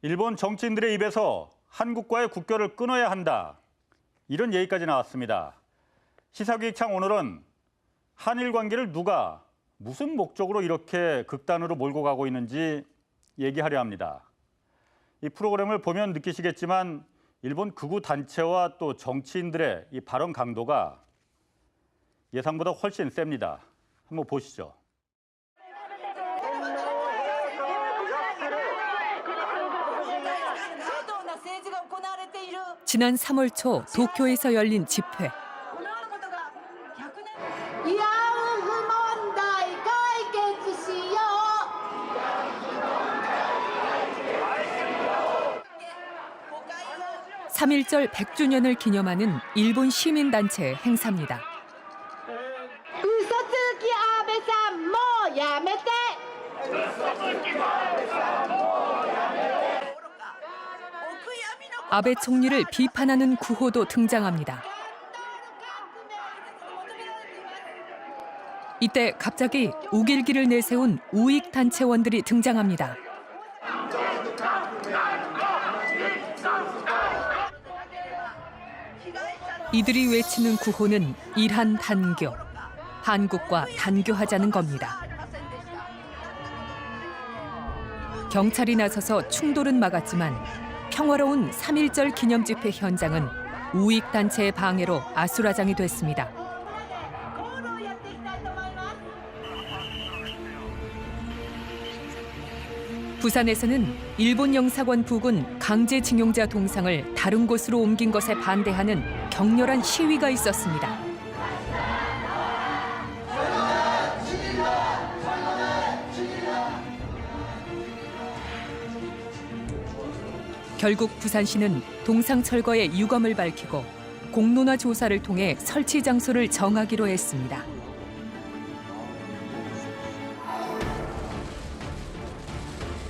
일본 정치인들의 입에서 한국과의 국교를 끊어야 한다. 이런 얘기까지 나왔습니다. 시사기획창 오늘은 한일 관계를 누가 무슨 목적으로 이렇게 극단으로 몰고 가고 있는지 얘기하려 합니다. 이 프로그램을 보면 느끼시겠지만 일본 극우 단체와 또 정치인들의 이 발언 강도가 예상보다 훨씬 셉니다. 한번 보시죠. 지난 3월 초 도쿄에서 열린 집회. (3.1절) 100주년을 기념하는 일본 시민단체의 행사입니다. 아베 총리를 비판하는 구호도 등장합니다. 이때 갑자기 우길기를 내세운 우익단체원들이 등장합니다. 이들이 외치는 구호는 일한 단교, 한국과 단교하자는 겁니다. 경찰이 나서서 충돌은 막았지만 평화로운 3.1절 기념 집회 현장은 우익단체의 방해로 아수라장이 됐습니다. 부산에서는 일본 영사관 부근 강제징용자 동상을 다른 곳으로 옮긴 것에 반대하는 격렬한 시위가 있었습니다. 결국 부산시는 동상 철거의 유감을 밝히고 공론화 조사를 통해 설치 장소를 정하기로 했습니다.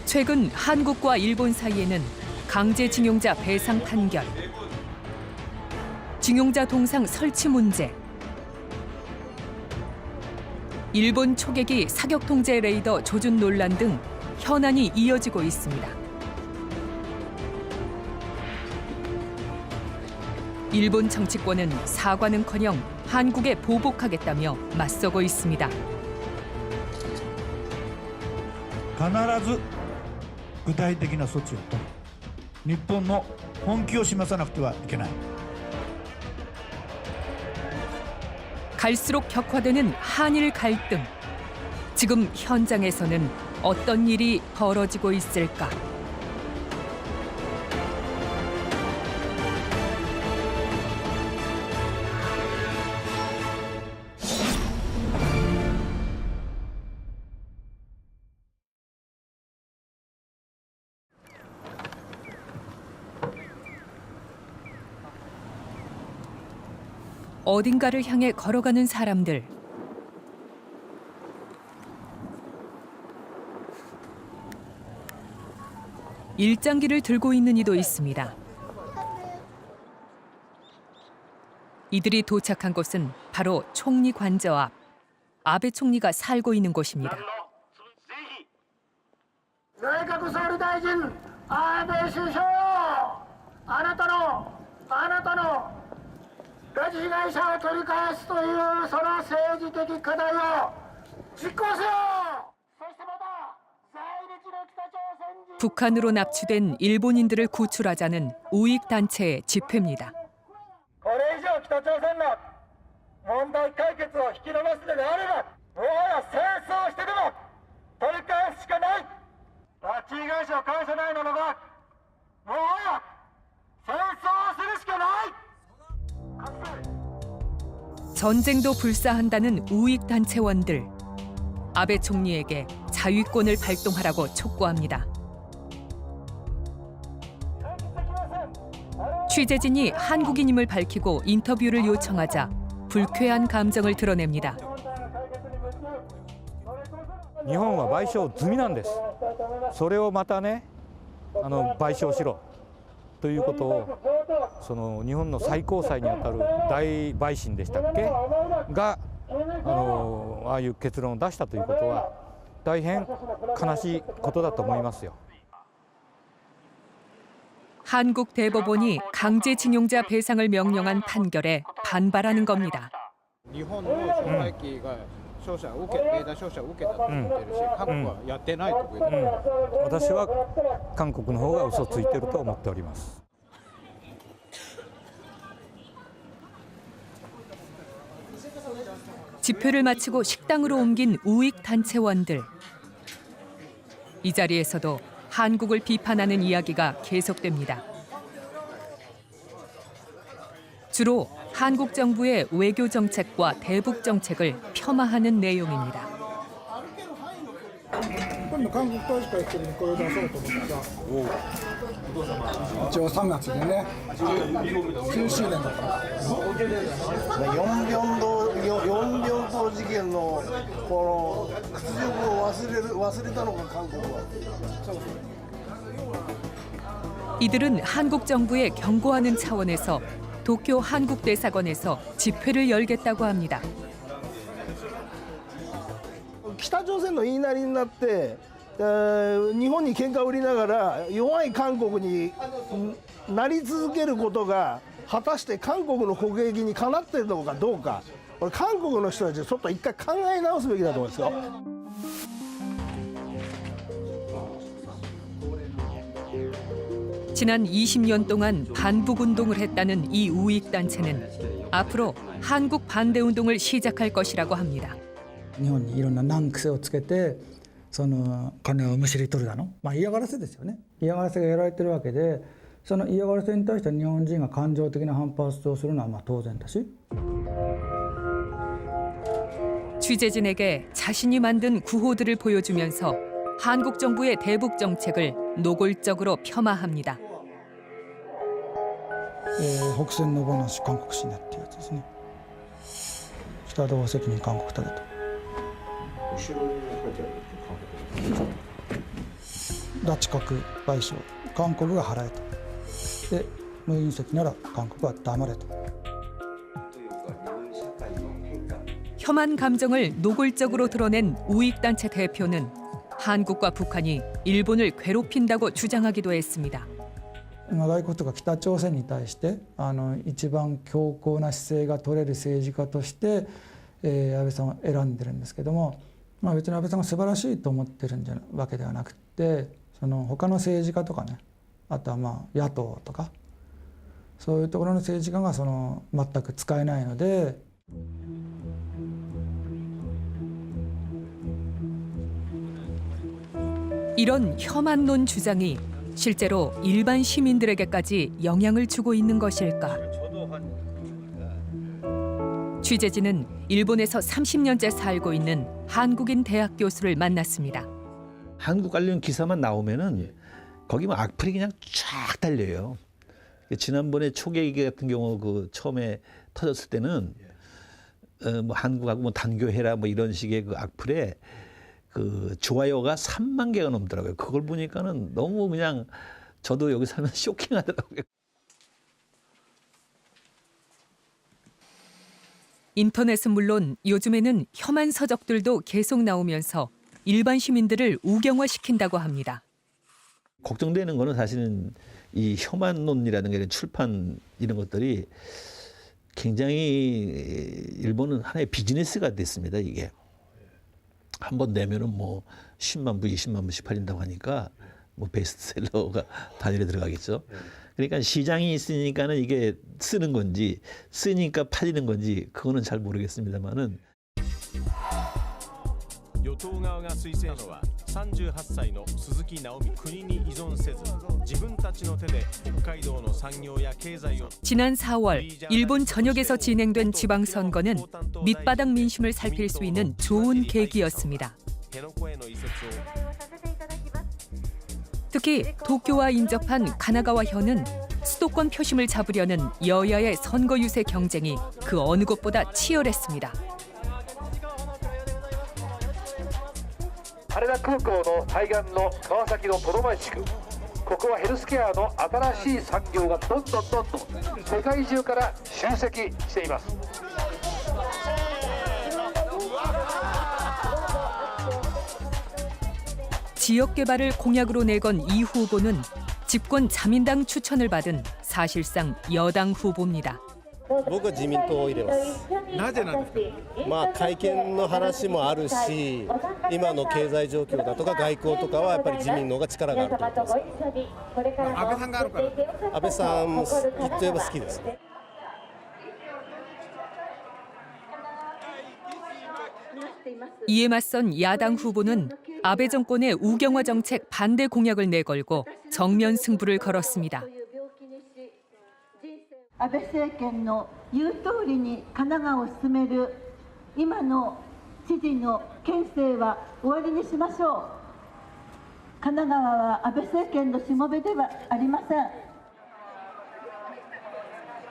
최근 한국과 일본 사이에는 강제징용자 배상 판결, 징용자 동상 설치 문제, 일본 초계기 사격 통제 레이더 조준 논란 등 현안이 이어지고 있습니다. 일본 정치권은 사과는커녕 한국에 보복하겠다며 맞서고 있습니다. 必ず具体的な措置をとる。日本の本気を示さなくてはいけない。 갈수록 격화되는 한일 갈등. 지금 현장에서는 어떤 일이 벌어지고 있을까? 어딘가를 향해 걸어가는 사람들. 일장기를 들고 있는 이도 있습니다. 이들이 도착한 곳은 바로 총리 관저 앞. 아베 총리가 살고 있는 곳입니다. 内閣総理大臣安倍首相、あなたの拉致被害者を取り返すというその政治的課題を実行せよ。そしてまた在日の北朝鮮人 북한으로 납치된 일본인들을 구출하자는 우익단체의 집회입니다. これ以上北朝鮮の問題解決を引き延ばすのであれば、もはや戦争してでも取り返すしかない。拉致被害者を返さないならば、もはや戦争をするしかない。 전쟁도 불사한다는 우익단체원들. 아베 총리에게 자위권을 발동하라고 촉구합니다. 취재진이 한국인임을 밝히고 인터뷰를 요청하자 불쾌한 감정을 드러냅니다. 日本は賠償済みなんです。それをまたね賠償しろということをその日本の最高裁にあたる大陪審でしたっけがああいう結論を出したということは大変悲しいことだと思いますよ。 한국 대법원이 강제징용자 배상을 명령한 판결에 반발하는 겁니다. 日本の傷害刑が勝者を受け、命令勝者を受けたと言ってるし、韓国はやってないと言ってる。私は韓国の方が嘘をついていると思っております。 집회를 마치고 식당으로 옮긴 우익 단체원들. 이 자리에서도 한국을 비판하는 이야기가 계속됩니다. 주로 한국 정부의 외교 정책과 대북 정책을 폄하하는 내용입니다. 今度韓国大使館行ってるにこれを出そうと思ってさ一応3月でね9周年だから4平等事件のこの屈辱を忘れたのか韓国は。 이들은 한국 정부에 경고하는 차원에서 도쿄 한국대사관에서 집회를 열겠다고 합니다. 北朝鮮の言いなりになって、日本に喧嘩を売りながら弱い韓国になり続けることが果たして韓国の国益にかなっているのかどうか、これ韓国の人たちちょっと一回考え直すべきだと思いますよ。 지난 20년 동안 반북 운동을 했다는 이 우익 단체는 앞으로 한국 반대 운동을 시작할 것이라고 합니다. 日本にいろんな難癖をつけてその金をむしり取るだの、嫌がらせですよね。嫌がらせがやられてるわけで、その嫌がらせに対して日本人が感情的な反発をするのは当然だし。 취재진에게 자신이 만든 구호들을 보여주면서 한국 정부의 대북 정책을 노골적으로 폄하합니다. 北線の話韓国しなっていうやつですね。北道責任韓国たれと。拉致核賠償韓国が払えと。で無隕石なら韓国は黙れと。 혐한 감정을 노골적으로 드러낸 우익 단체 대표는 한국과 북한이 일본을 괴롭힌다고 주장하기도 했습니다. 外国とか北朝鮮に対して一番強硬な姿勢が取れる政治家として、安倍さんを選んでるんですけども、別に安倍さんが素晴らしいと思ってるわけではなくて、その他の政治家とかね、あとは野党とかそういうところの政治家が全く使えないので。 이런 혐한론 주장이 실제로 일반 시민들에게까지 영향을 주고 있는 것일까? 취재진은 일본에서 30년째 살고 있는 한국인 대학 교수를 만났습니다. 한국 관련 기사만 나오면은 거기 뭐 악플이 그냥 쫙 달려요. 지난번에 초계기 같은 경우 그 처음에 터졌을 때는 뭐 한국하고 뭐 단교해라 뭐 이런 식의 그 악플에 그 좋아요가 3만 개가 넘더라고요. 그걸 보니까는 너무 그냥 저도 여기 살면 쇼킹하더라고요. 인터넷은 물론 요즘에는 혐한 서적들도 계속 나오면서 일반 시민들을 우경화시킨다고 합니다. 걱정되는 거는 사실은 이 혐한론이라는 게 출판 이런 것들이 굉장히 일본은 하나의 비즈니스가 됐습니다. 이게. 한 번 내면은 뭐 10만 부, 20만 부씩 팔린다고 하니까 뭐 베스트셀러가 단위로 들어가겠죠. 그러니까 시장이 있으니까는 이게 쓰는 건지 쓰니까 팔리는 건지 그거는 잘 모르겠습니다만은. 与党側が推薦したのは38歳の鈴木直美国に依存せず自分たちの手で北海道の産業や経済を 지난 4월 일본 전역에서 진행된 지방선거는 밑바닥 민심을 살필 수 있는 좋은 계기였습니다. 특히 도쿄와 인접한 가나가와현은 수도권 표심을 잡으려는 여야의 선거 유세 경쟁이 그 어느 곳보다 치열했습니다. あれ田空港の対岸の川崎のトロマイ地区、ここはヘルスケアの新しい産業がどんどん世界中から集積しています。 지역 개발을 공약으로 내건 이 후보는 집권 자민당 추천을 받은 사실상 여당 후보입니다. 僕は自民党を入れます。なぜなんですか。まあ改憲の話もあるし、今の経済状況だとか外交とかはやっぱり自民の方が力があると思います。安倍さんがあるから。安倍さんといえば好きです。 이에 맞선 야당 후보는 아베 정권의 우경화 정책 반대 공약을 내걸고 정면 승부를 걸었습니다. 安倍政権の言う通りに神奈川を進める今の知事の県政は終わりにしましょう。神奈川は安倍政権のしもべではありません。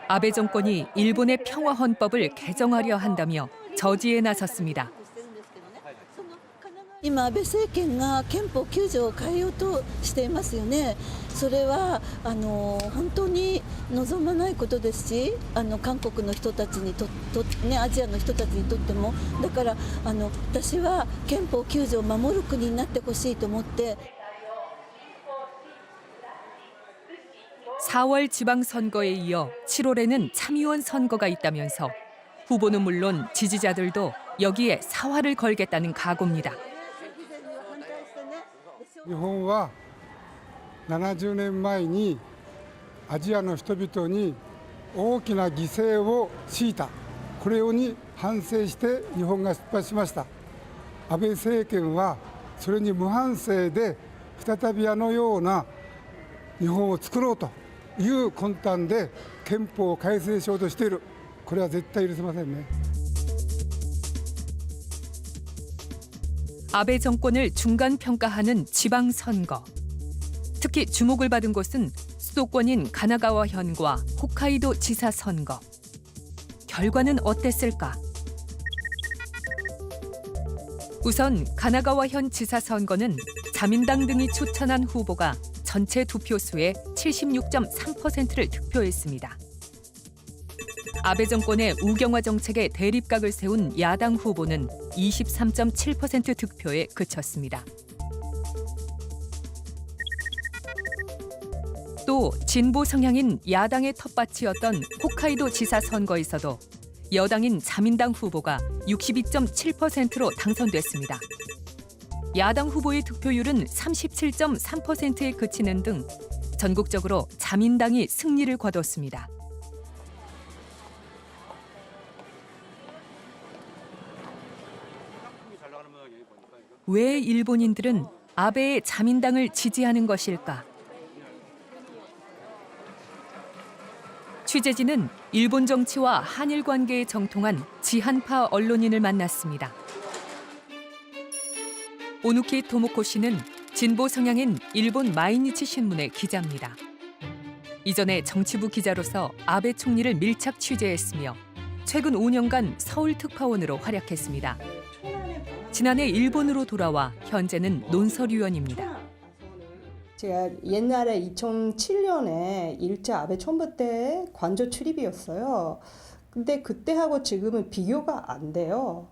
아베 정권이 일본의 평화 헌법을 개정하려 한다며 저지에 나섰습니다. 今安倍政権が憲法9条を変えようとしていますよね。それは本当に望まないことですし、韓国の人たちにアジアの人たちにとっても、だから私は憲法9条を守る国になってほしいと思って。 4월 지방선거에 이어 7월에는 참의원 선거가 있다면서 후보는 물론 지지자들도 여기에 사활을 걸겠다는 각오입니다. 日本は70年前にアジアの人々に大きな犠牲を強いた、これに反省して日本が出発しました。安倍政権はそれに無反省で再びあのような日本を作ろうという魂胆で憲法を改正しようとしている。これは絶対許せませんね。 아베 정권을 중간 평가하는 지방선거. 특히 주목을 받은 곳은 수도권인 가나가와현과 홋카이도 지사 선거. 결과는 어땠을까? 우선 가나가와현 지사 선거는 자민당 등이 추천한 후보가 전체 투표수의 76.3%를 득표했습니다. 아베 정권의 우경화 정책에 대립각을 세운 야당 후보는 23.7% 득표에 그쳤습니다. 또 진보 성향인 야당의 텃밭이었던 홋카이도 지사 선거에서도 여당인 자민당 후보가 62.7%로 당선됐습니다. 야당 후보의 득표율은 37.3%에 그치는 등 전국적으로 자민당이 승리를 거뒀습니다. 왜 일본인들은 아베의 자민당을 지지하는 것일까? 취재진은 일본 정치와 한일 관계에 정통한 지한파 언론인을 만났습니다. 오누키 토모코 씨는 진보 성향인 일본 마이니치 신문의 기자입니다. 이전에 정치부 기자로서 아베 총리를 밀착 취재했으며 최근 5년간 서울 특파원으로 활약했습니다. 지난해 일본으로 돌아와 현재는 논설위원입니다. 제가 옛날에 2007년에 1차 아베 총부 때 관저 출입이었어요. 근데 그때하고 지금은 비교가 안 돼요.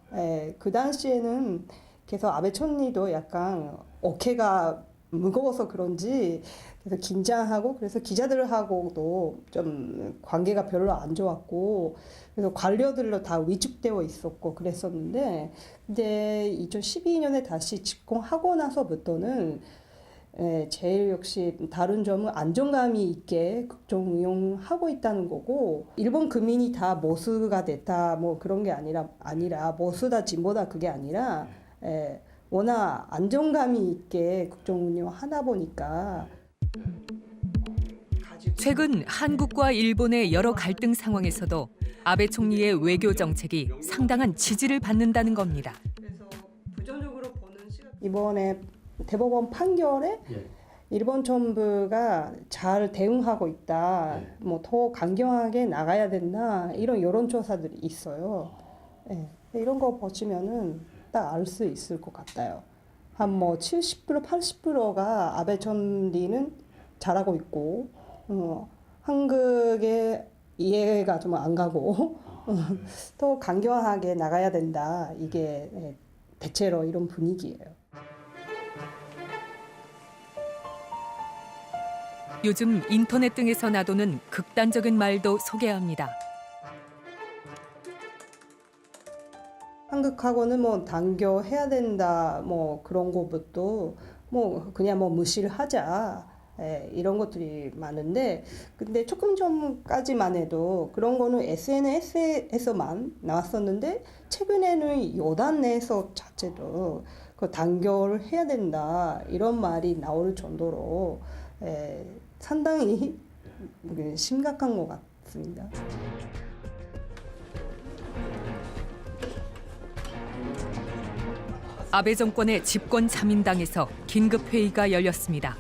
그 당시에는 계속 아베 총리도 약간 어깨가 무거워서 그런지 그래서 긴장하고, 그래서 기자들하고도 좀 관계가 별로 안 좋았고, 그래서 관료들로 다 위축되어 있었고 그랬었는데, 근데 2012년에 다시 집권하고 나서부터는 제일 역시 다른 점은 안정감이 있게 국정 운영하고 있다는 거고, 일본 국민이 다 보수가 됐다 뭐 그런 게 아니라 보수다 진보다 그게 아니라 워낙 안정감이 있게 국정 운영하다 보니까. 최근 한국과 일본의 여러 갈등 상황에서도 아베 총리의 외교 정책이 상당한 지지를 받는다는 겁니다. 이번에 대법원 판결에 일본 정부가 잘 대응하고 있다, 뭐 더 강경하게 나가야 된다, 이런 여론조사들이 있어요. 이런 거 보시면은 딱 알 수 있을 것 같아요. 한 뭐 70% 80%가 아베 총리는 잘하고 있고 한국에 이해가 좀 안 가고 더 강경하게 나가야 된다. 이게 대체로 이런 분위기예요. 요즘 인터넷 등에서 나도는 극단적인 말도 소개합니다. 한국하고는 뭐 단교해야 된다 뭐 그런 거부터 뭐 그냥 뭐 무시를 하자 이런 것들이 많은데 근데 조금 전까지만 해도 그런 거는 SNS에서만 나왔었는데 최근에는 여당 내에서 자체도 그 단교를 해야 된다 이런 말이 나올 정도로 상당히 심각한 것 같습니다. 아베 정권의 집권 자민당에서 긴급 회의가 열렸습니다.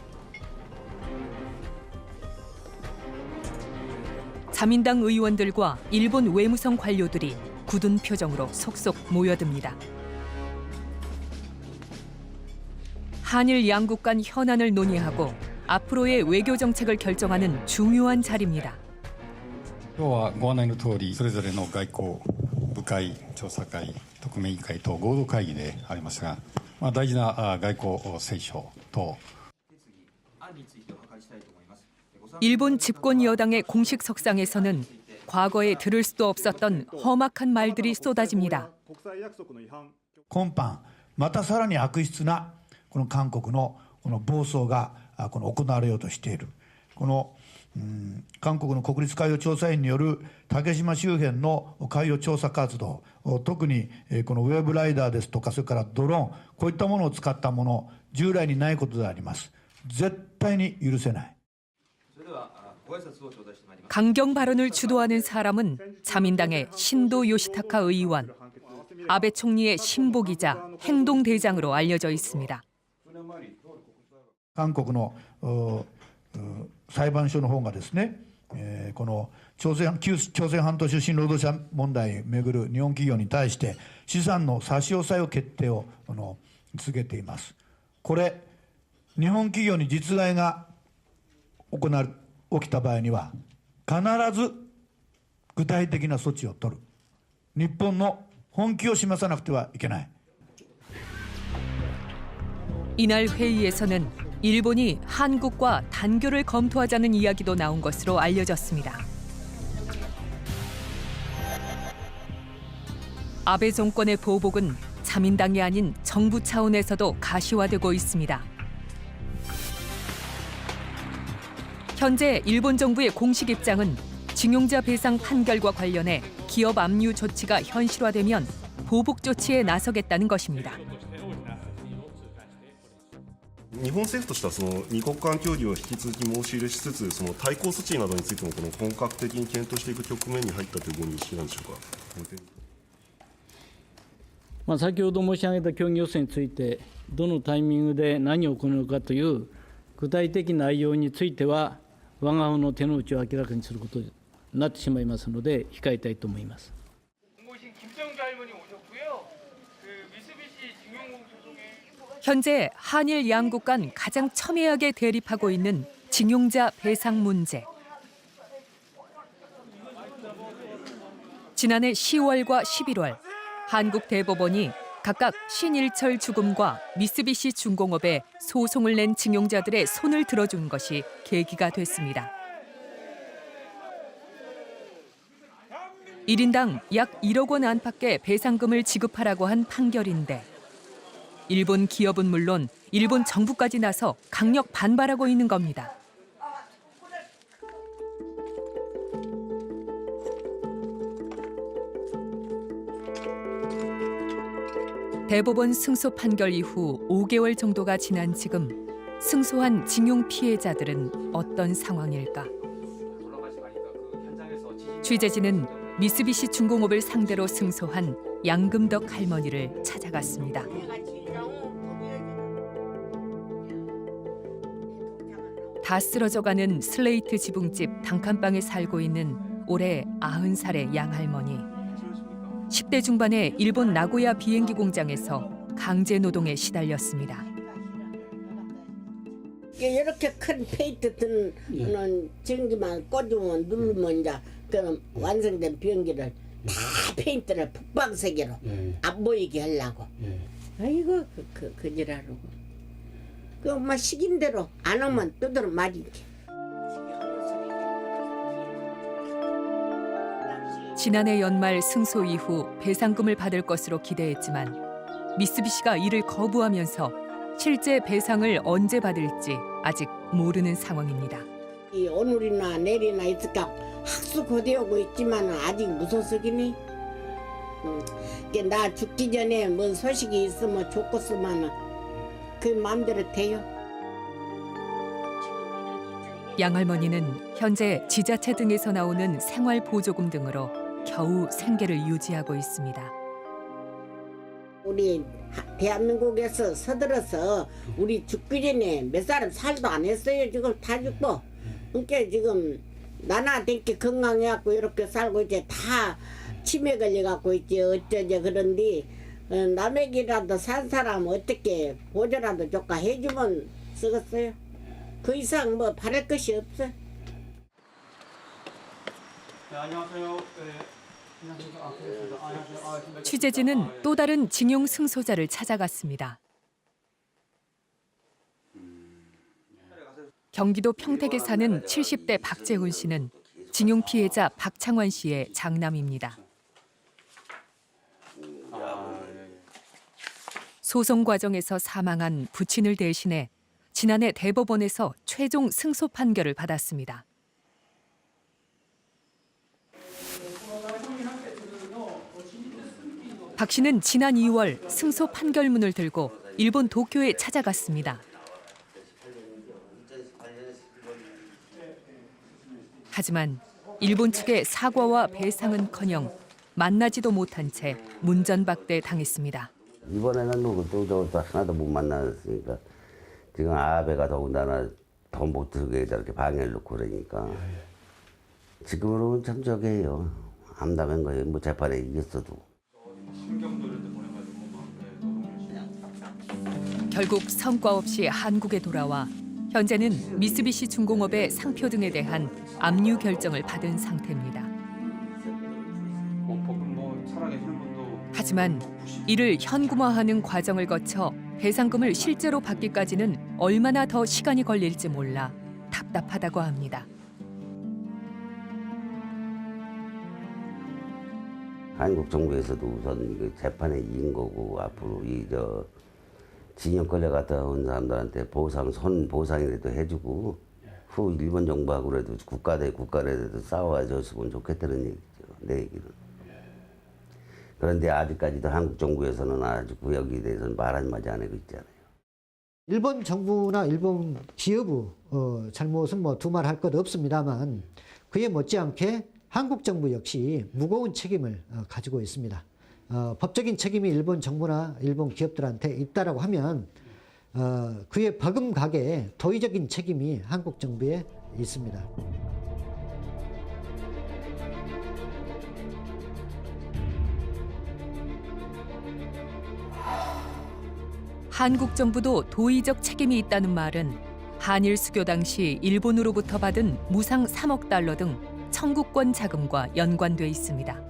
자민당 의원들과 일본 외무성 관료들이 굳은 표정으로 속속 모여듭니다. 한일 양국 간 현안을 논의하고 앞으로의 외교 정책을 결정하는 중요한 자리입니다. 今日はご案内の通りそれぞれの外交部会調査会特命委員会と合同会議でありますが、大事な外交青書等 일본 집권 여당의 공식 석상에서는 과거에 들을 수도 없었던 험악한 말들이 쏟아집니다. 今般またさらに悪質なこの韓国のこの暴走がこの行われようとしているこの韓国の国立海洋調査院による竹島周辺の海洋調査活動特にこのウェブライダーですとかそれからドローンこういったものを使ったもの従来にないことであります。絶対に許せない。 강경 발언을 주도하는 사람은 자민당의 신도 요시타카 의원, 아베 총리의 신보기자, 행동대장으로 알려져 있습니다. 韓国の裁判所の方がですね、この旧朝鮮半島出身労働者問題をめぐる日本企業に対して資産の差し押さえを決定を告げています。これ日本企業に実害が起きた場合には必ず具体的な措置を取る。日本の本気を示さなくてはいけない。 이날 회의에서는 일본이 한국과 단교를 검토하자는 이야기도 나온 것으로 알려졌습니다. 아베 정권의 보복은 자민당이 아닌 정부 차원에서도 가시화되고 있습니다. 현재 일본 정부의 공식 입장은 징용자 배상 판결과 관련해 기업 압류 조치가 현실화되면 보복 조치에 나서겠다는 것입니다. 日本政府としてはその二国間協議を引き続き申し入れしつつその対抗措置などについてもこの本格的に検討していく局面に入ったというご認識なんでしょうか。先ほど申し上げた協議要請についてどのタイミングで何を行うかという具体的内容については我が方の手の内を明らかにすることになってしまいますので控えたいと思います。 현재 한일 양국 간 가장 첨예하게 대립하고 있는 징용자 배상 문제. 지난해 10월과 11월 한국 대법원이 각각 신일철 죽음과 미쓰비시 중공업에 소송을 낸 징용자들의 손을 들어준 것이 계기가 됐습니다. 1인당 약 1억 원 안팎의 배상금을 지급하라고 한 판결인데 일본 기업은 물론 일본 정부까지 나서 강력 반발하고 있는 겁니다. 대법원 승소 판결 이후 5개월 정도가 지난 지금 승소한 징용 피해자들은 어떤 상황일까? 취재진은 미쓰비시 중공업을 상대로 승소한 양금덕 할머니를 찾아갔습니다. 다 쓰러져가는 슬레이트 지붕집 단칸방에 살고 있는 올해 90살의 양할머니. 10대 중반의 일본 나고야 비행기 공장에서 강제 노동에 시달렸습니다. 이렇게 큰 페인트 드는 전기만 꽂으면 누르면 이제 그럼 완성된 변기를 다 페인트를 북방색으로 안 보이게 하려고. 아이고 그 지랄하고. 그 엄마 시킨 대로 안 하면 두드러 맞이지. 지난해 연말 승소 이후 배상금을 받을 것으로 기대했지만 미쓰비시가 이를 거부하면서 실제 배상을 언제 받을지 아직 모르는 상황입니다. 이 오늘이나 내일이나 있을까 학수고대하고 있지만 아직 무소속이니. 나 죽기 전에 뭔 소식이 있으면 좋겠으면 그 마음대로 돼요. 양할머니는 현재 지자체 등에서 나오는 생활보조금 등으로 겨우 생계를 유지하고 있습니다. 우리 대한민국에서 서들어서 우리 죽기 전에 몇 사람 살도 안 했어요. 지금 다 죽고. 그러니까 지금 나나 되게 건강해갖고 이렇게 살고 이제 다 치매 걸려갖고 있지 어쩌죠. 그런데 남에게라도 산 사람 어떻게 보조라도 조금 해주면 쓰겠어요. 그 이상 뭐 바랄 것이 없어. 네, 안녕하세요. 취재진은 또 다른 징용 승소자를 찾아갔습니다. 경기도 평택에 사는 70대 박재훈 씨는 징용 피해자 박창환 씨의 장남입니다. 소송 과정에서 사망한 부친을 대신해 지난해 대법원에서 최종 승소 판결을 받았습니다. 박 씨는 지난 2월 승소 판결문을 들고 일본 도쿄에 찾아갔습니다. 하지만 일본 측의 사과와 배상은커녕 만나지도 못한 채 문전박대 당했습니다. 이번에는 또 하나도 못 만났으니까 지금 아베가 더군다나 더 못 들게 저렇게 방해를 놓고 그러니까 지금으로는 참 저게요. 암담한 거예요. 뭐 재판에 이겼어도. 결국 성과 없이 한국에 돌아와 현재는 미쓰비시 중공업의 상표 등에 대한 압류 결정을 받은 상태입니다. 하지만 이를 현금화하는 과정을 거쳐 배상금을 실제로 받기까지는 얼마나 더 시간이 걸릴지 몰라 답답하다고 합니다. 한국 정부에서도 우선 재판에 이긴 거고 앞으로 징역 걸려갔다 온 사람들한테 보상이라도 해주고 후 일본 정부하고 그래도 국가라도 싸워줬으면 좋겠다는 얘기죠. 내 얘기는. 그런데 아직까지도 한국 정부에서는 아주 그 여기에 대해서는 말 한마디 안 하고 있잖아요. 일본 정부나 일본 기업의 잘못은 뭐 두말할 것 없습니다만 그에 못지않게 한국 정부 역시 무거운 책임을 가지고 있습니다. 법적인 책임이 일본 정부나 일본 기업들한테 있다라고 하면 그의 버금가게 도의적인 책임이 한국 정부에 있습니다. 한국 정부도 도의적 책임이 있다는 말은 한일 수교 당시 일본으로부터 받은 무상 3억 달러 등 청구권 자금과 연관돼 있습니다.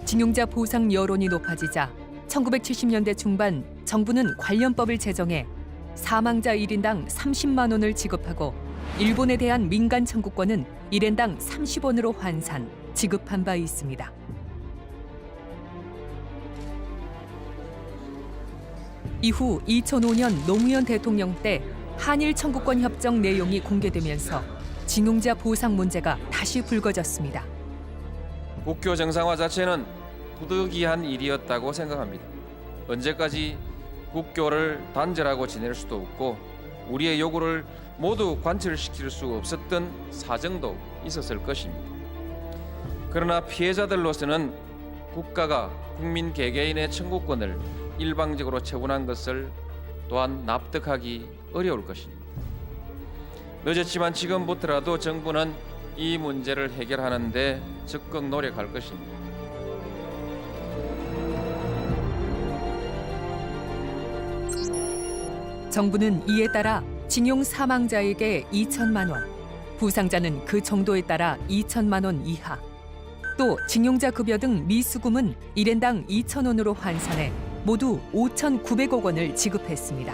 징용자 보상 여론이 높아지자 1970년대 중반 정부는 관련법을 제정해 사망자 1인당 30만 원을 지급하고 일본에 대한 민간 청구권은 1인당 30원으로 환산, 지급한 바 있습니다. 이후 2005년 노무현 대통령 때 한일 청구권 협정 내용이 공개되면서 징용자 보상 문제가 다시 불거졌습니다. 국교 정상화 자체는 부득이한 일이었다고 생각합니다. 언제까지 국교를 단절하고 지낼 수도 없고 우리의 요구를 모두 관철시킬 수 없었던 사정도 있었을 것입니다. 그러나 피해자들로서는 국가가 국민 개개인의 청구권을 일방적으로 처분한 것을 또한 납득하기 어려울 것입니다. 늦었지만 지금부터라도 정부는 이 문제를 해결하는 데 적극 노력할 것입니다. 정부는 이에 따라 징용 사망자에게 2천만 원, 부상자는 그 정도에 따라 2천만 원 이하, 또 징용자 급여 등 미수금은 1인당 2천 원으로 환산해 모두 5,900억 원을 지급했습니다.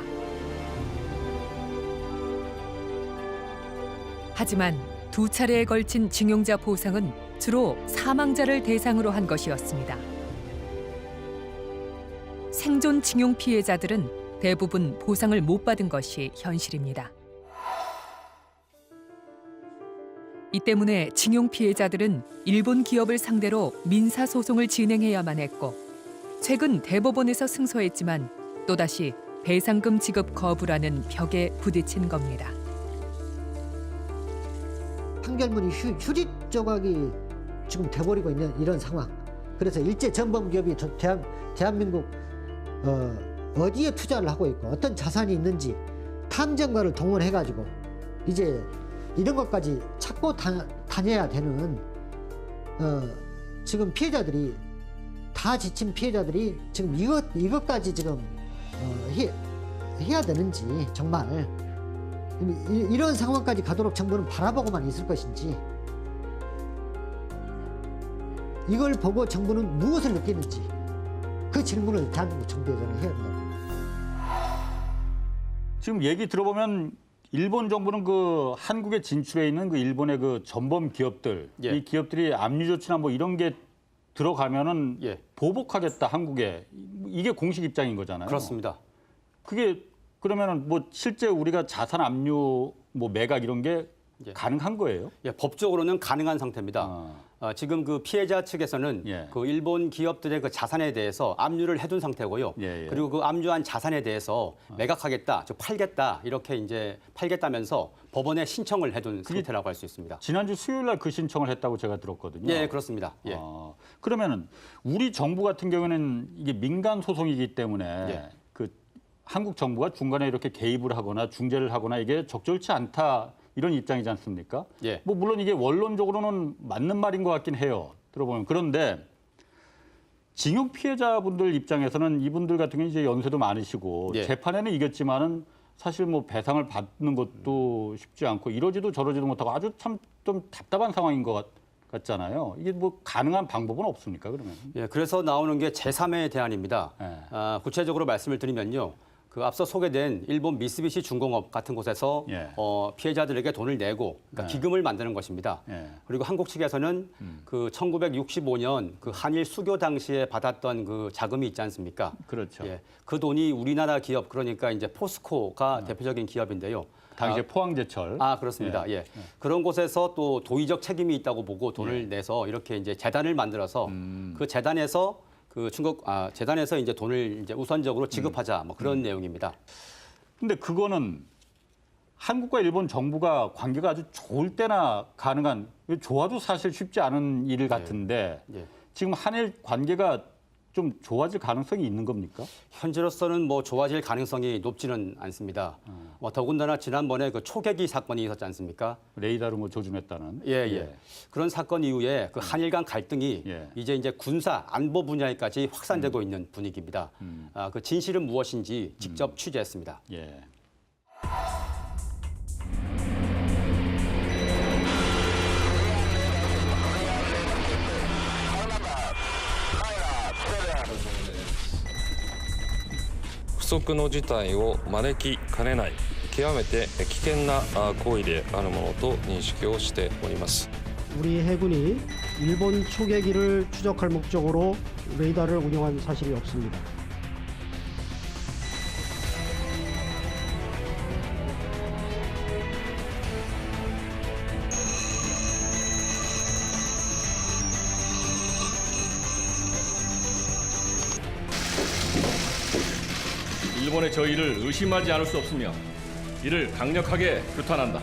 하지만 두 차례에 걸친 징용자 보상은 주로 사망자를 대상으로 한 것이었습니다. 생존 징용 피해자들은 대부분 보상을 못 받은 것이 현실입니다. 이 때문에 징용 피해자들은 일본 기업을 상대로 민사 소송을 진행해야만 했고, 최근 대법원에서 승소했지만 또다시 배상금 지급 거부라는 벽에 부딪힌 겁니다. 판결문이 휴지 조각이 지금 돼버리고 있는 이런 상황. 그래서 일제 전범 기업이 대한민국 어디에 투자를 하고 있고 어떤 자산이 있는지 탐정가를 동원해가지고 이제 이런 것까지 찾고 다녀야 되는 지금 피해자들이 다 지친 피해자들이 지금 이것까지 지금 해야 되는지 정말 이런 상황까지 가도록 정부는 바라보고만 있을 것인지 이걸 보고 정부는 무엇을 느끼는지 그 질문을 대한민국 정부에 저는 해야 된다고. 지금 얘기 들어보면 일본 정부는 그 한국에 진출해 있는 그 일본의 그 전범 기업들, 이 기업들이 압류 조치나 뭐 이런 게 들어가면은 보복하겠다 한국에, 이게 공식 입장인 거잖아요. 그렇습니다. 그게 그러면은 뭐 실제 우리가 자산 압류 뭐 매각 이런 게 가능한 거예요? 법적으로는 가능한 상태입니다. 지금 그 피해자 측에서는 그 일본 기업들의 그 자산에 대해서 압류를 해둔 상태고요. 그리고 그 압류한 자산에 대해서 매각하겠다, 즉 팔겠다 이렇게 이제 팔겠다면서 법원에 신청을 해둔 상태라고 할 수 있습니다. 지난주 수요일 날 그 신청을 했다고 제가 들었거든요. 예, 그렇습니다. 그러면은 우리 정부 같은 경우에는 이게 민간 소송이기 때문에 그 한국 정부가 중간에 이렇게 개입을 하거나 중재를 하거나 이게 적절치 않다. 이런 입장이지 않습니까? 뭐 물론 이게 원론적으로는 맞는 말인 것 같긴 해요. 들어보면. 그런데 징용 피해자분들 입장에서는 이분들 같은 경우는 이제 연세도 많으시고 재판에는 이겼지만은 사실 뭐 배상을 받는 것도 쉽지 않고 이러지도 저러지도 못하고 아주 참 좀 답답한 상황인 것 같잖아요. 이게 뭐 가능한 방법은 없습니까, 그러면? 그래서 나오는 게 제3의 대안입니다. 구체적으로 말씀을 드리면요. 그 앞서 소개된 일본 미쓰비시 중공업 같은 곳에서 피해자들에게 돈을 내고 그러니까 기금을 만드는 것입니다. 그리고 한국 측에서는 그 1965년 그 한일 수교 당시에 받았던 그 자금이 있지 않습니까? 그렇죠. 그 돈이 우리나라 기업 그러니까 이제 포스코가 대표적인 기업인데요. 당시에 포항제철. 그렇습니다. 그런 곳에서 또 도의적 책임이 있다고 보고 돈을 내서 이렇게 이제 재단을 만들어서 그 재단에서 그 재단에서 이제 돈을 이제 우선적으로 지급하자 뭐 그런 내용입니다. 근데 그거는 한국과 일본 정부가 관계가 아주 좋을 때나 가능한, 좋아도 사실 쉽지 않은 일 같은데 지금 한일 관계가 좀 좋아질 가능성이 있는 겁니까? 현재로서는 뭐 좋아질 가능성이 높지는 않습니다. 더군다나 지난번에 그 초계기 사건이 있었지 않습니까? 레이더를 뭐 조준했다는. 그런 사건 이후에 그 한일 간 갈등이 이제 군사 안보 분야에까지 확산되고 있는 분위기입니다. 그 진실은 무엇인지 직접 취재했습니다. 不測の事態を招きかねない極めて危険な行為であるものと認識をしております。 우리 해군이 일본 초계기를 추적할 목적으로 레이더를 운영한 사실이 없습니다. 일본의 저희를 의심하지 않을 수 없으며 이를 강력하게 규탄한다.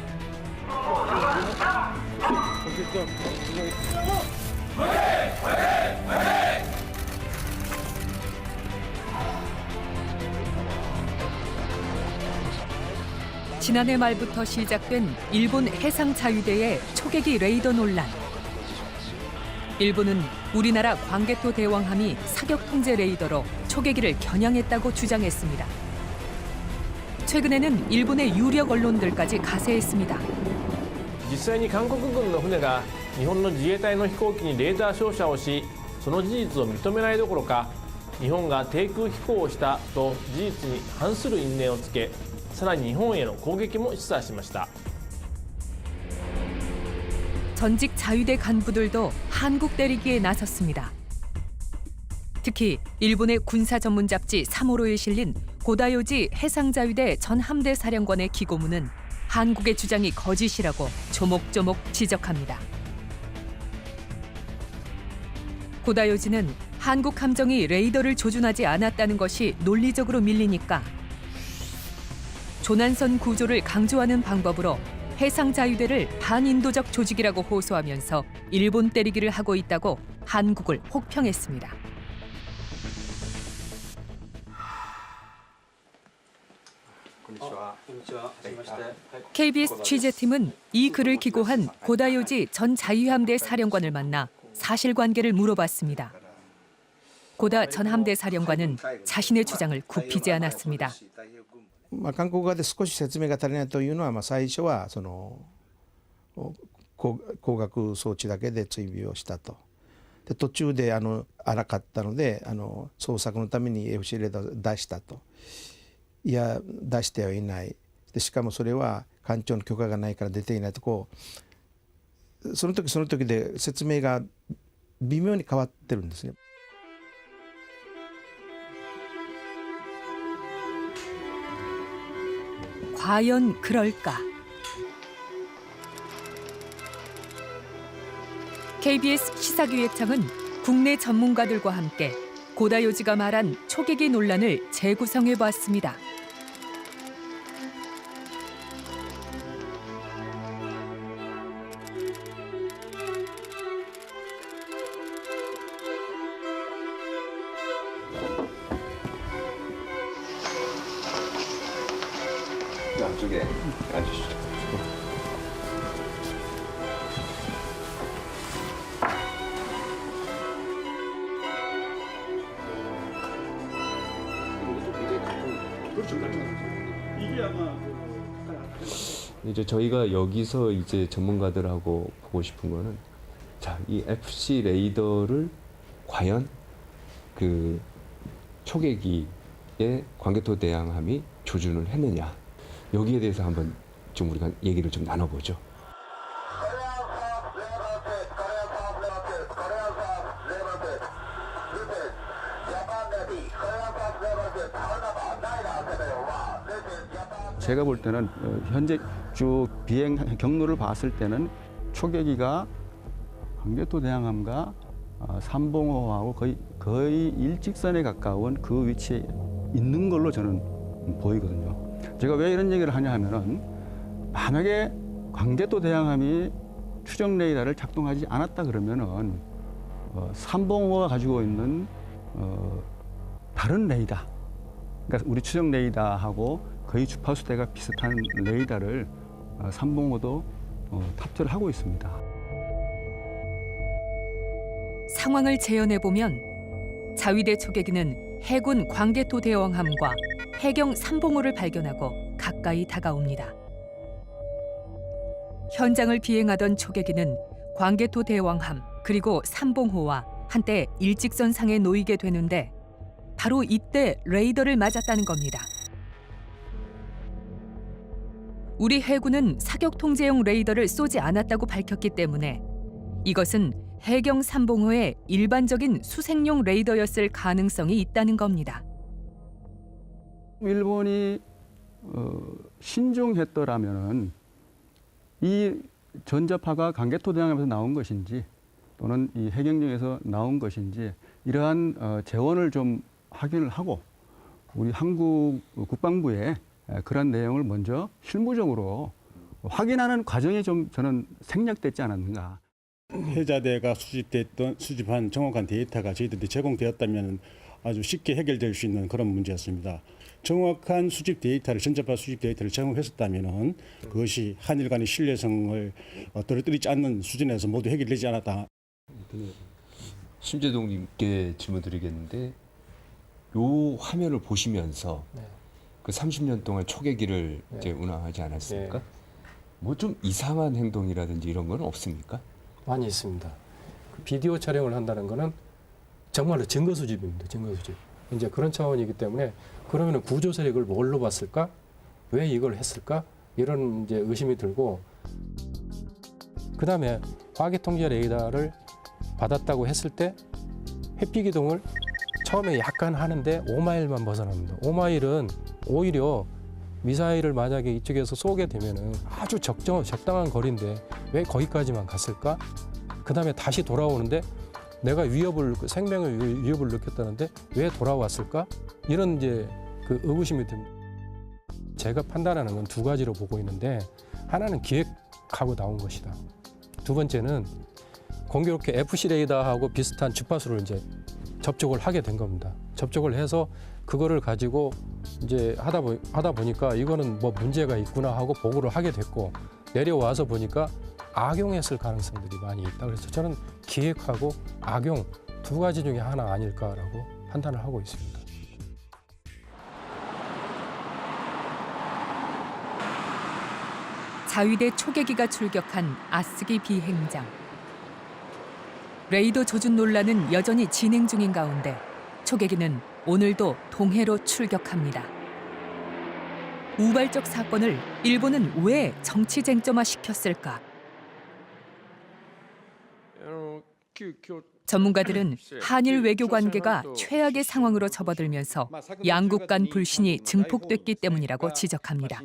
지난해 말부터 시작된 일본 해상자위대의 초계기 레이더 논란. 일본은 우리나라 광개토 대왕함이 사격 통제 레이더로 초계기를 겨냥했다고 주장했습니다. 최근에는 일본의 유력 언론들까지 가세했습니다. 実際に韓国軍の船が日本の自衛隊の飛行機にレーザー照射をし、その事実を認めないどころか、日本が低空飛行をしたと事実に反する因縁をつけ、さらに日本への攻撃も示唆しました。 전직 자위대 간부들도 한국 때리기에 나섰습니다. 특히 일본의 군사 전문 잡지 3호로에 실린 고다요지 해상자위대 전 함대 사령관의 기고문은 한국의 주장이 거짓이라고 조목조목 지적합니다. 고다요지는 한국 함정이 레이더를 조준하지 않았다는 것이 논리적으로 밀리니까 조난선 구조를 강조하는 방법으로 해상자위대를 반인도적 조직이라고 호소하면서 일본 때리기를 하고 있다고 한국을 혹평했습니다. KBS 취재팀은 이 글을 기고한 고다요지 전 자유함대 사령관을 만나 사실관계를 물어봤습니다. 고다 전 함대 사령관은 자신의 주장을 굽히지 않았습니다. 韓国側で少し説明が足りないというのは、最初はその光学装置だけで追尾をしたと。で途中で荒かったので捜索のために FC レーダーを出したと。いや出してはいない。でしかもそれは艦長の許可がないから出ていないとその時その時で説明が微妙に変わってるんですね。 과연 그럴까? KBS 시사기획청은 국내 전문가들과 함께 고다요지가 말한 초계기 논란을 재구성해봤습니다. 안쪽에 앉으시죠. 이제 저희가 여기서 이제 전문가들하고 보고 싶은 거는 자, 이 FC 레이더를 과연 그 초계기의 광개토 대항함이 조준을 했느냐. 여기에 대해서 한번 좀 우리가 얘기를 좀 나눠보죠. 제가 볼 때는 현재 쭉 비행 경로를 봤을 때는 초계기가 광개토 대항함과 삼봉호하고 거의 일직선에 가까운 그 위치에 있는 걸로 저는 보이거든요. 제가 왜 이런 얘기를 하냐 하면은 만약에 광개토 대항함이 추정 레이더를 작동하지 않았다 그러면은 삼봉호가 가지고 있는 다른 레이더, 그러니까 우리 추정 레이더하고 거의 주파수대가 비슷한 레이더를 삼봉호도 탑재를 하고 있습니다. 상황을 재현해 보면 자위대 초계기는 해군 광개토 대왕함과 해경 삼봉호를 발견하고 가까이 다가옵니다. 현장을 비행하던 초계기는 광개토 대왕함 그리고 삼봉호와 한때 일직선상에 놓이게 되는데 바로 이때 레이더를 맞았다는 겁니다. 우리 해군은 사격 통제용 레이더를 쏘지 않았다고 밝혔기 때문에 이것은 해경 삼봉호의 일반적인 수색용 레이더였을 가능성이 있다는 겁니다. 일본이 신중했더라면은 이 전자파가 광개토 대항함에서 나온 것인지 또는 이 해경령에서 나온 것인지 이러한 재원을 좀 확인을 하고 우리 한국 국방부에 그런 내용을 먼저 실무적으로 확인하는 과정이 좀 저는 생략됐지 않았는가. 해자대가 수집한 정확한 데이터가 저희들한테 제공되었다면 아주 쉽게 해결될 수 있는 그런 문제였습니다. 정확한 수집 데이터를 전자파 수집 데이터를 제공했었다면 그것이 한일 간의 신뢰성을 떨어뜨리지 않는 수준에서 모두 해결되지 않았다. 심재동님께 질문드리겠는데 요 화면을 보시면서 그 30년 동안 초계기를 이제 운항하지 않았습니까? 뭐 좀 이상한 행동이라든지 이런 건 없습니까? 많이 있습니다. 그 비디오 촬영을 한다는 거는 정말로 증거 수집입니다. 증거 수집. 이제 그런 차원이기 때문에 그러면 구조 세력을 뭘로 봤을까? 왜 이걸 했을까? 이런 이제 의심이 들고 그다음에 화계 통제 레이더를 받았다고 했을 때 회피 기동을 처음에 약간 하는데 5마일만 벗어납니다. 5마일은 오히려 미사일을 만약에 이쪽에서 쏘게 되면은 아주 적당한 거리인데 왜 거기까지만 갔을까? 그다음에 다시 돌아오는데 내가 생명의 위협을 느꼈다는데 왜 돌아왔을까? 이런 이제 그 의구심이 듭니다. 제가 판단하는 건 두 가지로 보고 있는데 하나는 기획하고 나온 것이다. 두 번째는 공교롭게 FC 레이더하고 비슷한 주파수를 이제 접촉을 하게 된 겁니다. 접촉을 해서 그거를 가지고 이제 하다 보니까 이거는 뭐 문제가 있구나 하고 보고를 하게 됐고 내려와서 보니까 악용했을 가능성들이 많이 있다. 그래서 저는 기획하고 악용 두 가지 중에 하나 아닐까라고 판단을 하고 있습니다. 자위대 초계기가 출격한 아스기 비행장. 레이더 조준 논란은 여전히 진행 중인 가운데 초계기는 오늘도 동해로 출격합니다. 우발적 사건을 일본은 왜 정치 쟁점화 시켰을까? 전문가들은 한일 외교 관계가 최악의 상황으로 접어들면서 양국 간 불신이 증폭됐기 때문이라고 지적합니다.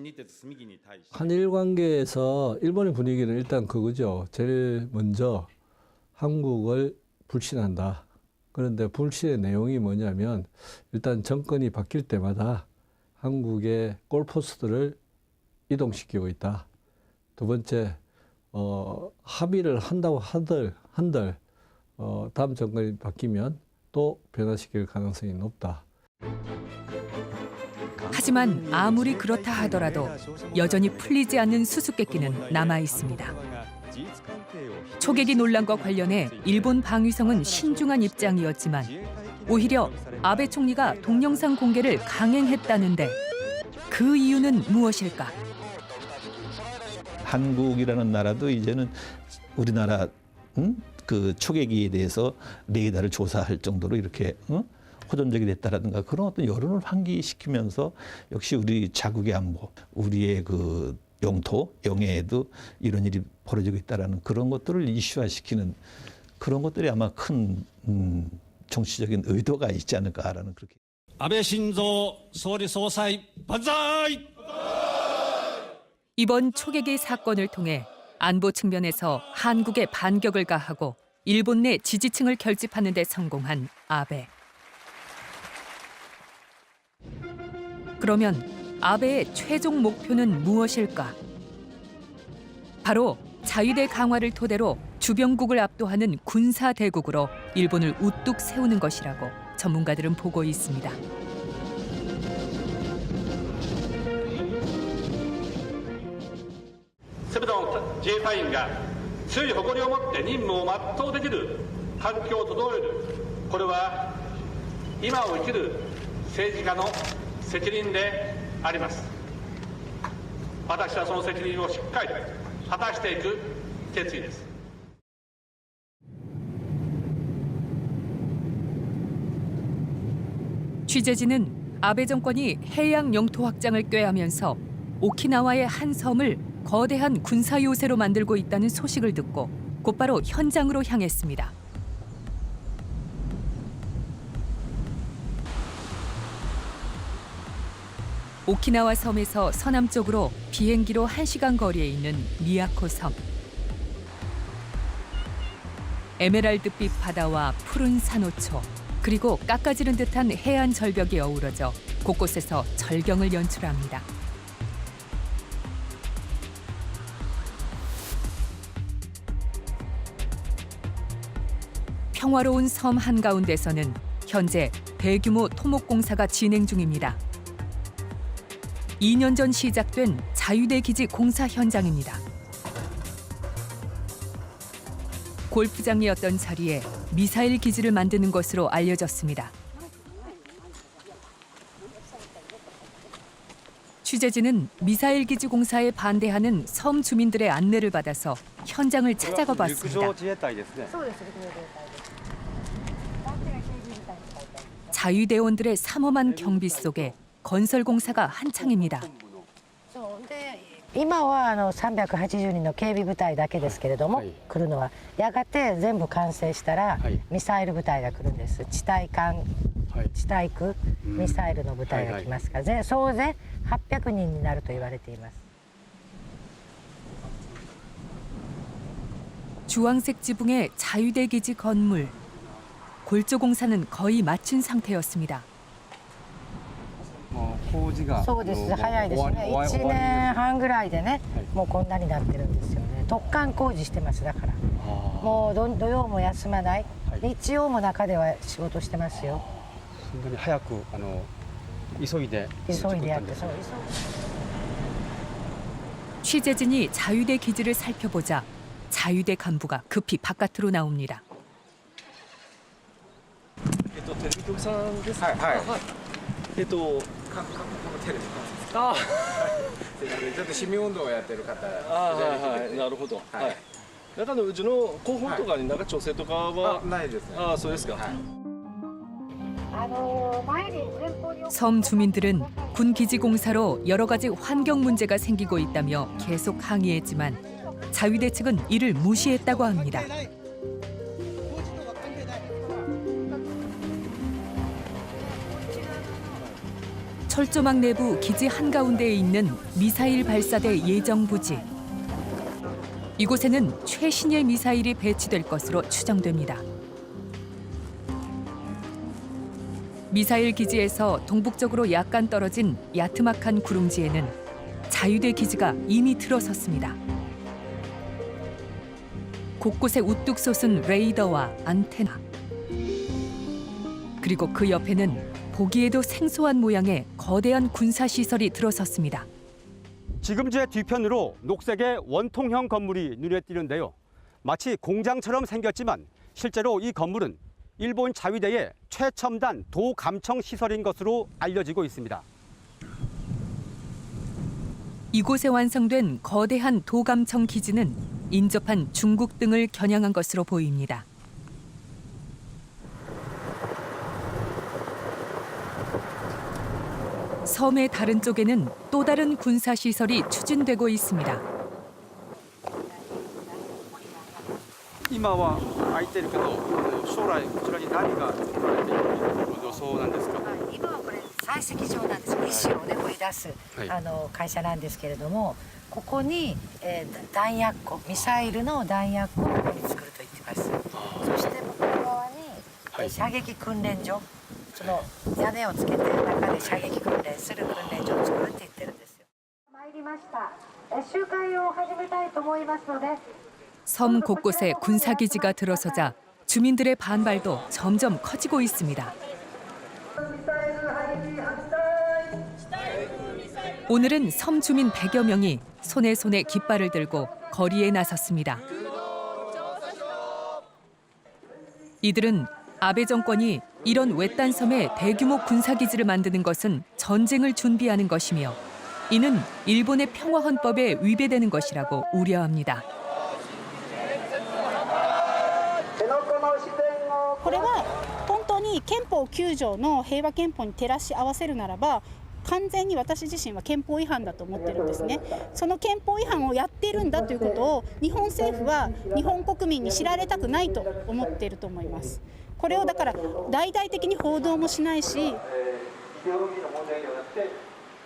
한일 관계에서 일본의 분위기는 일단 그거죠. 제일 먼저 한국을 불신한다. 그런데 불신의 내용이 뭐냐면 일단 정권이 바뀔 때마다 한국의 골포스트를 이동시키고 있다. 두 번째, 합의를 한다고 한들 다음 정권이 바뀌면 또 변화시킬 가능성이 높다. 하지만 아무리 그렇다 하더라도 여전히 풀리지 않는 수수께끼는 남아 있습니다. 초계기 논란과 관련해 일본 방위성은 신중한 입장이었지만 오히려 아베 총리가 동영상 공개를 강행했다는데 그 이유는 무엇일까? 한국이라는 나라도 이제는 우리나라 그 초계기에 대해서 레이더를 조사할 정도로 이렇게 호전적이 됐다라든가 그런 어떤 여론을 환기시키면서 역시 우리 자국의 안보, 우리의 그 영토, 영해에도 이런 일이 벌어지고 있다라는 그런 것들을 이슈화시키는 그런 것들이 아마 큰 정치적인 의도가 있지 않을까라는 그렇게. 아베 신조総理総裁 반자이! 이번 초계기 사건을 통해 안보 측면에서 한국에 반격을 가하고 일본 내 지지층을 결집하는 데 성공한 아베. 그러면 아베의 최종 목표는 무엇일까? 바로 자위대 강화를 토대로 주변국을 압도하는 군사 대국으로 일본을 우뚝 세우는 것이라고 전문가들은 보고 있습니다.自衛隊員が強い誇りを持って任務を全うできる環境を整える、これは今を生きる政治家の責任であります。私はその責任をしっかり果たしていく決意です。 취재진은 아베 정권이 해양 영토 확장을 꾀하면서 오키나와의 한 섬을 거대한 군사 요새로 만들고 있다는 소식을 듣고 곧바로 현장으로 향했습니다. 오키나와 섬에서 서남쪽으로 비행기로 1시간 거리에 있는 미야코 섬. 에메랄드빛 바다와 푸른 산호초, 그리고 깎아지른 듯한 해안 절벽이 어우러져 곳곳에서 절경을 연출합니다. 평화로운 섬 한가운데서는 현재 대규모 토목 공사가 진행 중입니다. 2년 전 시작된 자위대 기지 공사 현장입니다. 골프장이었던 자리에 미사일 기지를 만드는 것으로 알려졌습니다. 취재진은 미사일 기지 공사에 반대하는 섬 주민들의 안내를 받아서 현장을 찾아가 봤습니다. 자위대원들의 삼엄한 경비 속에 건설 공사가 한창입니다. 今は380人の警備部隊だけですけれども、来るのはやがて全部完成したら、ミサイル部隊が来るんです。地対艦、地対空ミサイルの部隊が来ますから、総勢800人になると言われています。 주황색 지붕의 자위대 기지 건물. 골조 공사는 거의 마친 상태였습니다. そうです、早いですね。1年半ぐらいでね、もうこんなになってるんですよね。突貫工事してますだから。もう土曜も休まない。日曜も中では仕事してますよ。そんなに早く急いでやってそう。 취재진이 자위대 기지를 살펴보자 자위대 간부가 급히 바깥으로 나옵니다. テレビ局さんですか。はい。韓国のテレビですか。ちょっと市民運動をやってる方。はい。なるほど。はい。中のうちの広報とかになんか調整とかはないですね。ああ、そうですか。 섬 주민들은 군 기지 공사로 여러 가지 환경 문제가 생기고 있다며 계속 항의했지만 자위대 측은 이를 무시했다고 합니다. 철조망 내부 기지 한가운데에 있는 미사일 발사대 예정 부지. 이곳에는 최신의 미사일이 배치될 것으로 추정됩니다. 미사일 기지에서 동북쪽으로 약간 떨어진 야트막한 구릉지에는 자유대 기지가 이미 들어섰습니다. 곳곳에 우뚝 솟은 레이더와 안테나. 그리고 그 옆에는 보기에도 생소한 모양의 거대한 군사시설이 들어섰습니다. 지금 제 뒤편으로 녹색의 원통형 건물이 눈에 띄는데요. 마치 공장처럼 생겼지만 실제로 이 건물은 일본 자위대의 최첨단 도감청 시설인 것으로 알려지고 있습니다. 이곳에 완성된 거대한 도감청 기지는 인접한 중국 등을 겨냥한 것으로 보입니다. 섬의 다른 쪽에는 또 다른 군사시설이 추진되고 있습니다. 今は空いてるけど将来こちらに何が作られている予想なんですか。今はこれ採石場なんです。石をね掘り出す、会社なんですけれども、ここに、弾薬庫、ミサイルの弾薬庫をここに作ると言ってます。そして向こう側に、射撃訓練所、その屋根をつけて中で射撃訓練する訓練所を作るって言ってるんですよ。参りました。集会を始めたいと思いますので。 섬 곳곳에 군사기지가 들어서자 주민들의 반발도 점점 커지고 있습니다. 오늘은 섬 주민 100여 명이 손에 깃발을 들고 거리에 나섰습니다. 이들은 아베 정권이 이런 외딴 섬에 대규모 군사기지를 만드는 것은 전쟁을 준비하는 것이며 이는 일본의 평화헌법에 위배되는 것이라고 우려합니다. これは本当に憲法9条の平和憲法に照らし合わせるならば完全に私自身は憲法違反だと思ってるんですね。その憲法違反をやっているんだということを日本政府は日本国民に知られたくないと思っていると思います。これをだから大々的に報道もしないし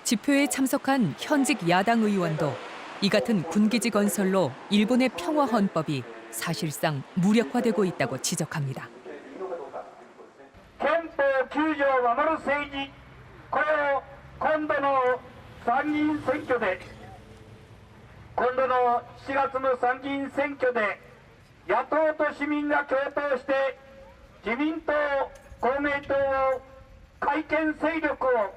집회에 참석한 현직 야당 의원도 이 같은 군기지 건설로 일본의 평화헌법이 사실상 무력화되고 있다고 지적합니다. 憲法9条を守る政治、これを今度の参議院選挙で、今度の7月の参議院選挙で野党と市民が共闘して自民党、公明党を改憲勢力を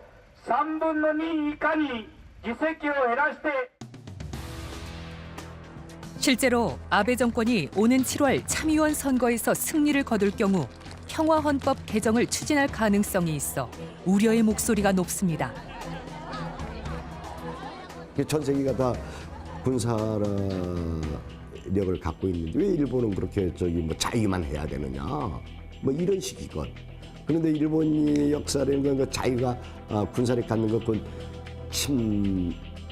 3分の2以下に議席を減らして 실제로 아베 정권이 오는 7월 참의원 선거에서 승리를 거둘 경우 평화헌법 개정을 추진할 가능성이 있어 우려의 목소리가 높습니다. 전 세계가 다 군사력을 갖고 있는데 왜 일본은 그렇게 뭐 자위만 해야 되느냐 뭐 이런 식이건. 그런데 일본이 역사라는 건 그 자위가 군사력 갖는 것 그건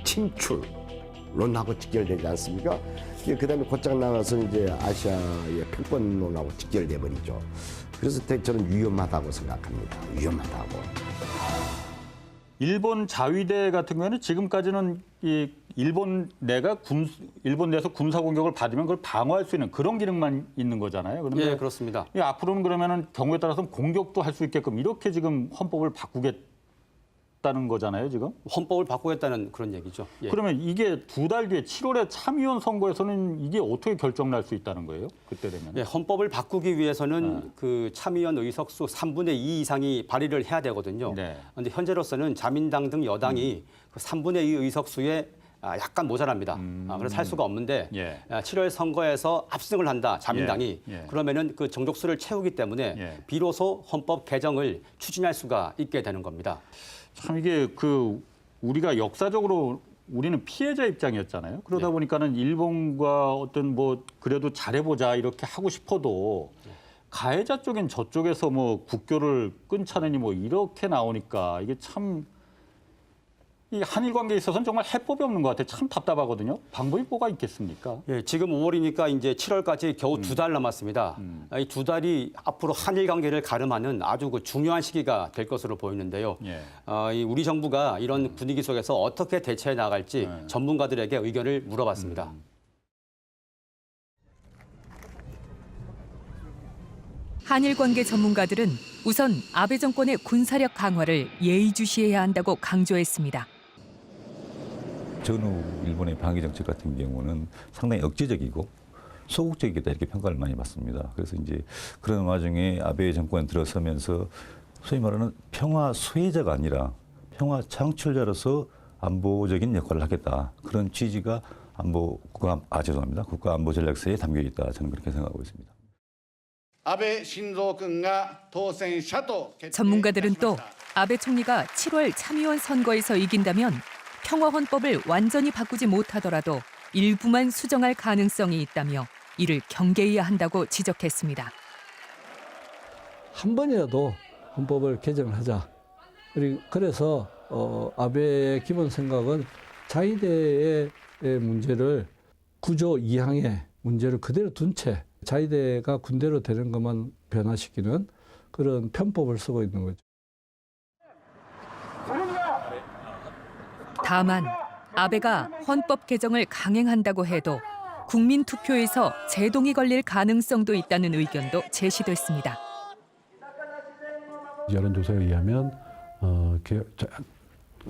침출론하고 직결되지 않습니까? 그다음에 곧장 나가서 이제 아시아의 패권론하고 직결돼 버리죠. 그래서 저는 위험하다고 생각합니다. 위험하다고. 일본 자위대 같은 경우에는 지금까지는 이 일본 내에서 군사 공격을 받으면 그걸 방어할 수 있는 그런 기능만 있는 거잖아요. 그런데 예, 그렇습니다. 앞으로는 그러면은 경우에 따라서는 공격도 할 수 있게끔 이렇게 지금 헌법을 바꾸겠다는 거잖아요, 지금? 헌법을 바꾸겠다는 그런 얘기죠. 예. 그러면 이게 2달 뒤에 7월에 참의원 선거에서는 이게 어떻게 결정날 수 있다는 거예요? 그때 되면? 예, 헌법을 바꾸기 위해서는 그 참의원 의석수 3분의 2 이상이 발의를 해야 되거든요. 그런데 현재로서는 자민당 등 여당이 그 3분의 2 의석수에 약간 모자랍니다. 그래서 할 수가 없는데 7월 선거에서 압승을 한다, 자민당이. 그러면은 그 정족수를 채우기 때문에 비로소 헌법 개정을 추진할 수가 있게 되는 겁니다. 참 이게 우리가 역사적으로 우리는 피해자 입장이었잖아요. 그러다 보니까는 일본과 어떤 뭐 그래도 잘해보자 이렇게 하고 싶어도 가해자 쪽인 저쪽에서 뭐 국교를 끊자느니 뭐 이렇게 나오니까 이게 참 이 한일 관계에 있어서는 정말 해법이 없는 것 같아요. 참 답답하거든요. 방법이 뭐가 있겠습니까? 예, 지금 5월이니까 이제 7월까지 겨우 2달 남았습니다. 이 2달이 앞으로 한일 관계를 가름하는 아주 중요한 시기가 될 것으로 보이는데요. 우리 정부가 이런 분위기 속에서 어떻게 대처해 나갈지 전문가들에게 의견을 물어봤습니다. 한일 관계 전문가들은 우선 아베 정권의 군사력 강화를 예의주시해야 한다고 강조했습니다. 전후 일본의 방위 정책 같은 경우는 상당히 억제적이고 소극적이다 이렇게 평가를 많이 받습니다. 그래서 이제 그런 와중에 아베 정권 들어서면서 소위 말하는 평화 수혜자가 아니라 평화 창출자로서 안보적인 역할을 하겠다. 그런 취지가 국가 안보 전략서에 담겨 있다. 저는 그렇게 생각하고 있습니다. 전문가들은 또 아베 총리가 7월 참의원 선거에서 이긴다면 평화 헌법을 완전히 바꾸지 못하더라도 일부만 수정할 가능성이 있다며 이를 경계해야 한다고 지적했습니다. 한 번이라도 헌법을 개정을 하자. 그래서 아베의 기본 생각은 자위대의 문제를 구조 2항의 문제를 그대로 둔 채 자위대가 군대로 되는 것만 변화시키는 그런 편법을 쓰고 있는 거죠. 다만 아베가 헌법 개정을 강행한다고 해도 국민 투표에서 제동이 걸릴 가능성도 있다는 의견도 제시됐습니다. 여론조사에 의하면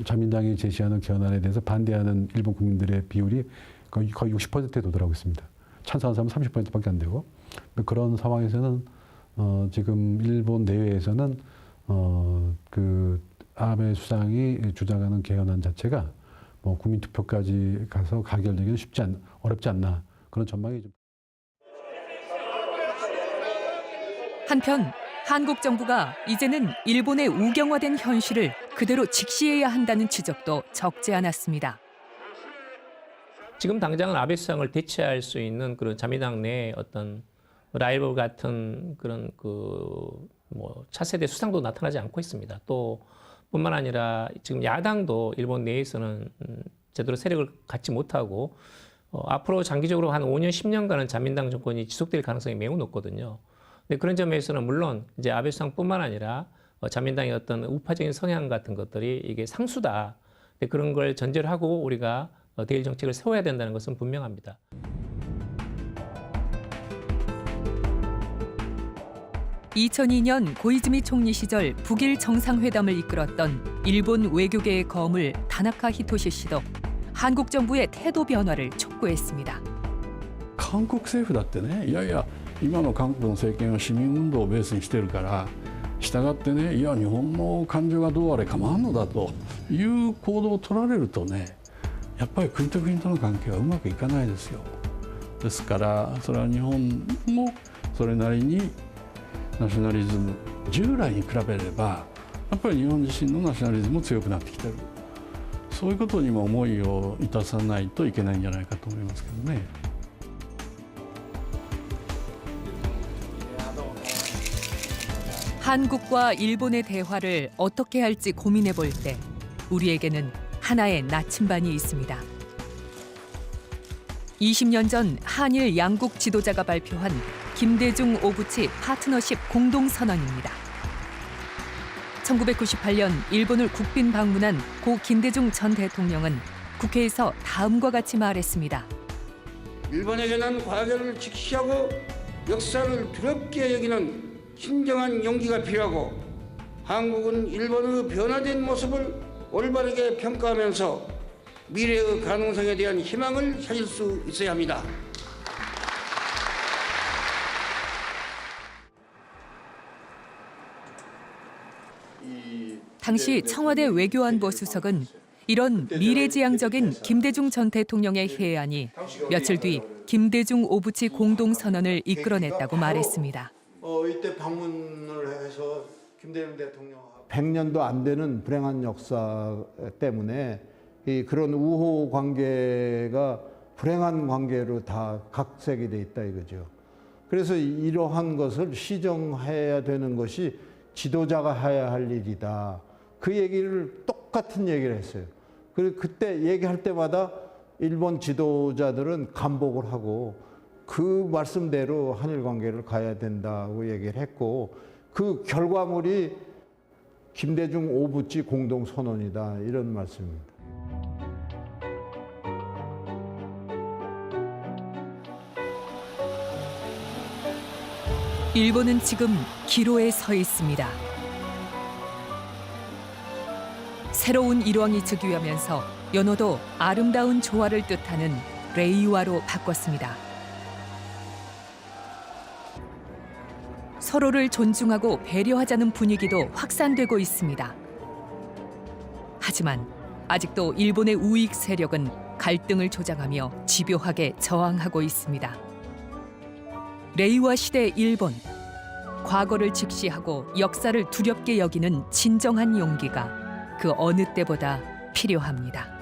자민당이 제시하는 개헌안에 대해서 반대하는 일본 국민들의 비율이 거의 60%에 도달하고 있습니다. 찬성하는 사람은 30%밖에 안 되고 그런 상황에서는 지금 일본 내외에서는 아베 수상이 주장하는 개헌안 자체가 뭐 국민투표까지 가서 가결되기는 어렵지 않나 그런 전망이 좀. 한편 한국 정부가 이제는 일본의 우경화된 현실을 그대로 직시해야 한다는 지적도 적지 않았습니다. 지금 당장은 아베 수상을 대체할 수 있는 그런 자민당 내 어떤 라이벌 같은 그런 뭐 차세대 수상도 나타나지 않고 있습니다. 또 뿐만 아니라 지금 야당도 일본 내에서는 제대로 세력을 갖지 못하고 앞으로 장기적으로 한 5년, 10년간은 자민당 정권이 지속될 가능성이 매우 높거든요. 근데 그런 점에서는 물론 이제 아베 수상뿐만 아니라 자민당의 어떤 우파적인 성향 같은 것들이 이게 상수다. 근데 그런 걸 전제를 하고 우리가 대일 정책을 세워야 된다는 것은 분명합니다. (2002년) 고이즈미 총리 시절 북일 정상회담을 이끌었던 일본 외교계의 거물 다나카 히토시 씨도 한국 정부의 태도 변화를 촉구했습니다. 韓国政府だってね、いやいや今の韓国の政権は市民運動をベースにしてるから、従ってね、いや日本の感情がどうあれ構わんのだという行動を取られるとね、やっぱり国と国との関係はうまくいかないですよ。ですからそれは日本もそれなりにナショナリズム従来に比べればやっぱり日本自身のナショナリズムも強くなってきてる。そういうことにも思いを致さないといけないんじゃないかと思いますけどね。 한국과 일본의 대화를 어떻게 할지 고민해 볼 때 우리에게는 하나의 나침반이 있습니다. 20년 전 한일 양국 지도자가 발표한 김대중 오부치 파트너십 공동선언입니다. 1998년 일본을 국빈 방문한 고 김대중 전 대통령은 국회에서 다음과 같이 말했습니다. 일본에게는 과거를 직시하고 역사를 두렵게 여기는 진정한 용기가 필요하고 한국은 일본의 변화된 모습을 올바르게 평가하면서 미래의 가능성에 대한 희망을 찾을 수 있어야 합니다. 당시 청와대 외교안보 수석은 이런 미래지향적인 김대중 전 대통령의 해안이 며칠 뒤 김대중 오부치 공동선언을 이끌어냈다고 말했습니다. 이때 방문을 해서 김대중 대통령 100년도 안 되는 불행한 역사 때문에 그런 우호 관계가 불행한 관계로 다 각색이 돼 있다 이거죠. 그래서 이러한 것을 시정해야 되는 것이 지도자가 해야 할 일이다. 그 얘기를 똑같은 얘기를 했어요. 그리고 그때 얘기할 때마다 일본 지도자들은 감복을 하고 그 말씀대로 한일 관계를 가야 된다고 얘기를 했고 그 결과물이 김대중 오부치 공동선언이다 이런 말씀입니다. 일본은 지금 기로에 서 있습니다. 새로운 일왕이 즉위하면서 연호도 아름다운 조화를 뜻하는 레이와로 바꿨습니다. 서로를 존중하고 배려하자는 분위기도 확산되고 있습니다. 하지만 아직도 일본의 우익 세력은 갈등을 조장하며 집요하게 저항하고 있습니다. 레이와 시대 일본, 과거를 직시하고 역사를 두렵게 여기는 진정한 용기가 그 어느 때보다 필요합니다.